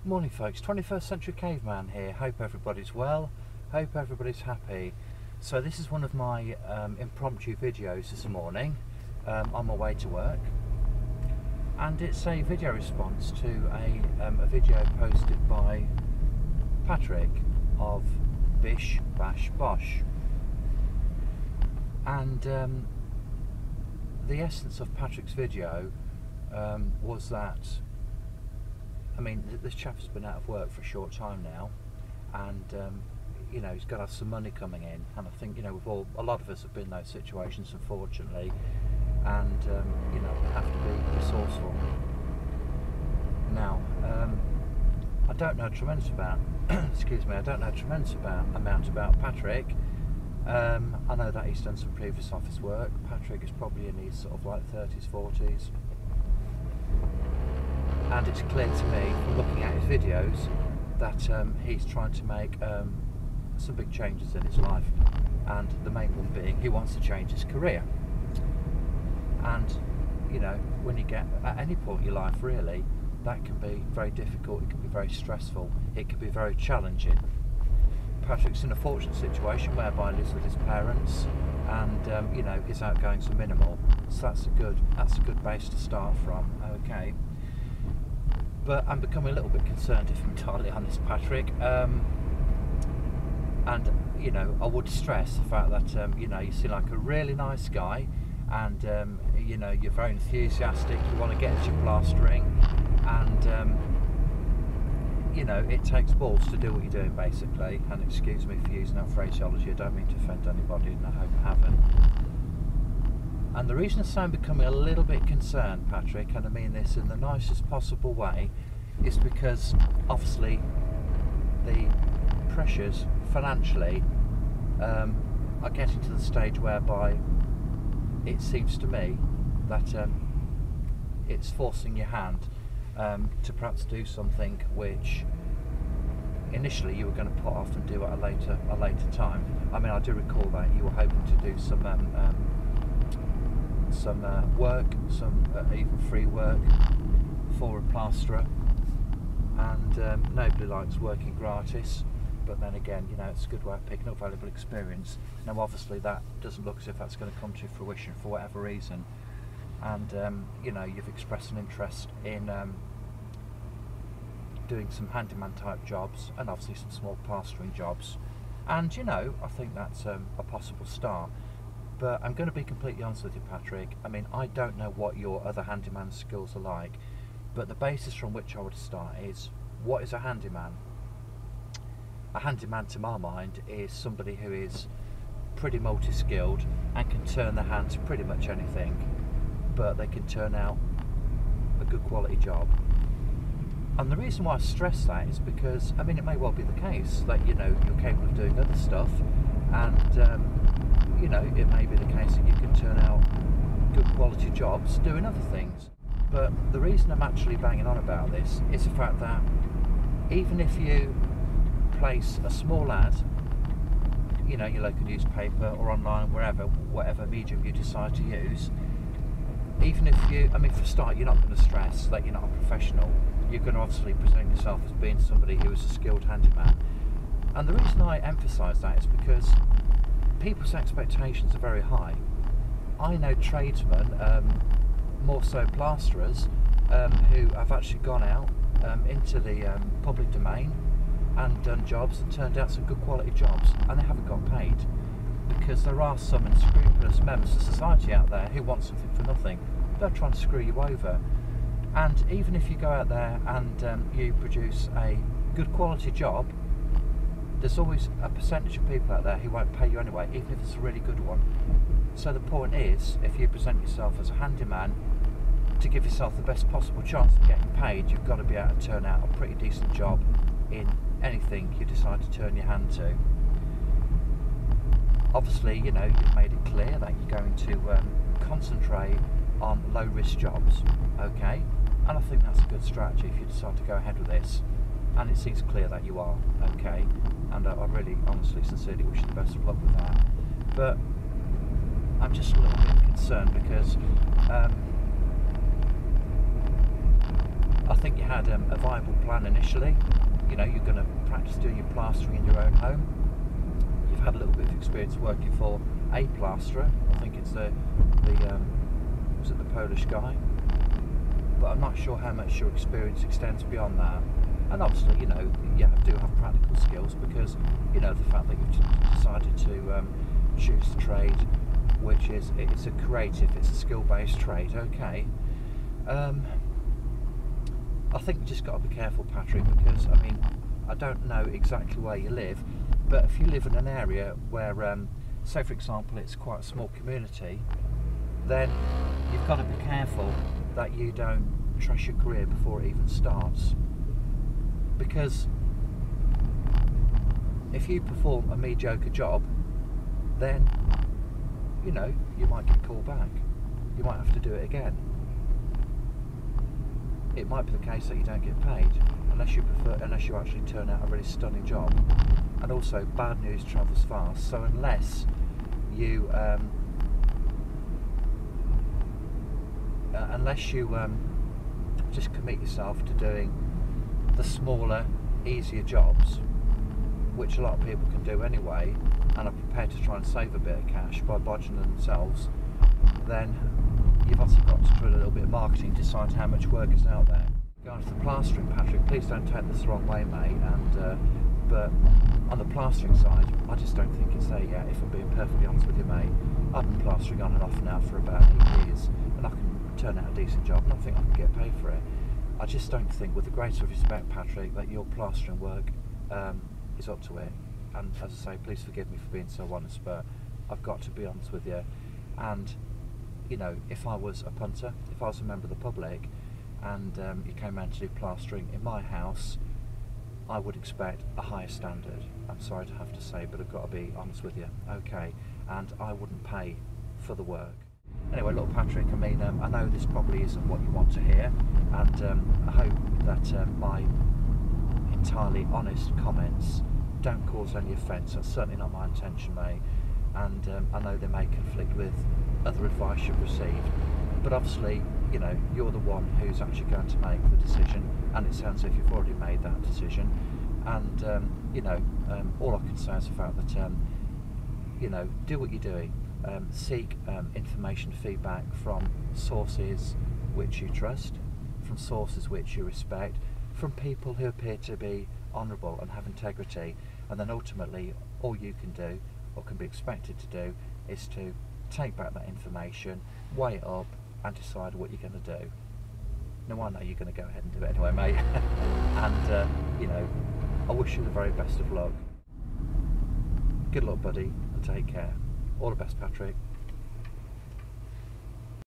Morning folks, 21st Century Caveman here. Hope everybody's well, hope everybody's happy. So this is one of my impromptu videos this morning on my way to work, and it's a video response to a video posted by Patrick of Bish, Bash, Bosh. And the essence of Patrick's video was that, I mean, this chap's been out of work for a short time now, and you know, he's got to have some money coming in. And I think, you know, a lot of us have been in those situations, unfortunately, and you know, we have to be resourceful. Now, I don't know a tremendous amount. excuse me, I don't know a tremendous amount about Patrick. I know that he's done some previous office work. Patrick is probably in his sort of like 30s, 40s. And it's clear to me from looking at his videos that he's trying to make some big changes in his life, and the main one being he wants to change his career. And you know, when you get at any point in your life, really, that can be very difficult, it can be very stressful, it can be very challenging. Patrick's in a fortunate situation whereby he lives with his parents, and you know, his outgoings are minimal, so that's a good base to start from. Okay. But I'm becoming a little bit concerned, if I'm entirely honest, Patrick. And you know, I would stress the fact that you know, you seem like a really nice guy, and you know, you're very enthusiastic. You want to get into plastering, and you know, it takes balls to do what you're doing, basically. And excuse me for using that phraseology. I don't mean to offend anybody, and I hope I haven't. And the reason I'm becoming a little bit concerned, Patrick, and I mean this in the nicest possible way, is because obviously the pressures financially are getting to the stage whereby it seems to me that it's forcing your hand to perhaps do something which initially you were going to put off and do at a later time. I mean, I do recall that you were hoping to do some work, some even free work for a plasterer, and nobody likes working gratis, but then again, you know, it's a good way of picking up valuable experience. Now obviously that doesn't look as if that's going to come to fruition for whatever reason, and you know, you've expressed an interest in doing some handyman type jobs and obviously some small plastering jobs, and you know, I think that's a possible start. But I'm going to be completely honest with you, Patrick. I mean, I don't know what your other handyman skills are like, but the basis from which I would start is, what is a handyman? A handyman, to my mind, is somebody who is pretty multi-skilled and can turn their hand to pretty much anything, but they can turn out a good quality job. And the reason why I stress that is because, I mean, it may well be the case that, you know, you're capable of doing other stuff, and you know, it may be the case that you can turn out good quality jobs doing other things. But the reason I'm actually banging on about this is the fact that even if you place a small ad, you know, your local newspaper or online, wherever, whatever medium you decide to use, even if you, I mean, for a start, you're not going to stress that you're not a professional. You're going to obviously present yourself as being somebody who is a skilled handyman. And the reason I emphasise that is because people's expectations are very high. I know tradesmen, more so plasterers, who have actually gone out into the public domain and done jobs and turned out some good quality jobs, and they haven't got paid, because there are some unscrupulous members of society out there who want something for nothing. They're trying to screw you over. And even if you go out there and you produce a good quality job, there's always a percentage of people out there who won't pay you anyway, even if it's a really good one. So the point is, if you present yourself as a handyman, to give yourself the best possible chance of getting paid, you've got to be able to turn out a pretty decent job in anything you decide to turn your hand to. Obviously, you know, you've made it clear that you're going to concentrate on low-risk jobs, okay? And I think that's a good strategy if you decide to go ahead with this. And it seems clear that you are, okay? And I really, honestly, sincerely wish you the best of luck with that. But I'm just a little bit concerned because I think you had a viable plan initially. You know, you're going to practice doing your plastering in your own home. You've had a little bit of experience working for a plasterer. I think it's was it the Polish guy? But I'm not sure how much your experience extends beyond that. And obviously, you know, you do have practical skills, because, you know, the fact that you've decided to choose the trade, which is, it's a creative, it's a skill-based trade, okay. I think you just got to be careful, Patrick, because, I mean, I don't know exactly where you live, but if you live in an area where, say for example, it's quite a small community, then you've got to be careful that you don't trash your career before it even starts. Because if you perform a mediocre job, then, you know, you might get called back. You might have to do it again. It might be the case that you don't get paid unless you actually turn out a really stunning job. And also, bad news travels fast. So unless you just commit yourself to doing the smaller, easier jobs, which a lot of people can do anyway, and are prepared to try and save a bit of cash by bodging themselves, then you've also got to do a little bit of marketing, decide how much work is out there. Going to the plastering, Patrick, please don't take this the wrong way, mate, but on the plastering side, I just don't think it's there yet, if I'm being perfectly honest with you, mate. I've been plastering on and off now for about 8 years, and I can turn out a decent job, and I think I can get paid for it. I just don't think, with the greatest of respect, Patrick, that your plastering work is up to it. And as I say, please forgive me for being so honest, but I've got to be honest with you. And, you know, if I was a punter, if I was a member of the public, and you came around to do plastering in my house, I would expect a higher standard. I'm sorry to have to say, but I've got to be honest with you, okay? And I wouldn't pay for the work. Anyway, look, Patrick, I mean, I know this probably isn't what you want to hear, and I hope that my entirely honest comments don't cause any offence. That's certainly not my intention, mate. And I know they may conflict with other advice you've received, but obviously, you know, you're the one who's actually going to make the decision, and it sounds as if you've already made that decision. And you know, all I can say is the fact that you know, do what you're doing. Seek information, feedback from sources which you trust, from sources which you respect, from people who appear to be honourable and have integrity, and then ultimately all you can do, or can be expected to do, is to take back that information, weigh it up, and decide what you're going to do. Now, I know you're going to go ahead and do it anyway, mate. And you know, I wish you the very best of luck. Good luck, buddy, and take care. All the best, Patrick.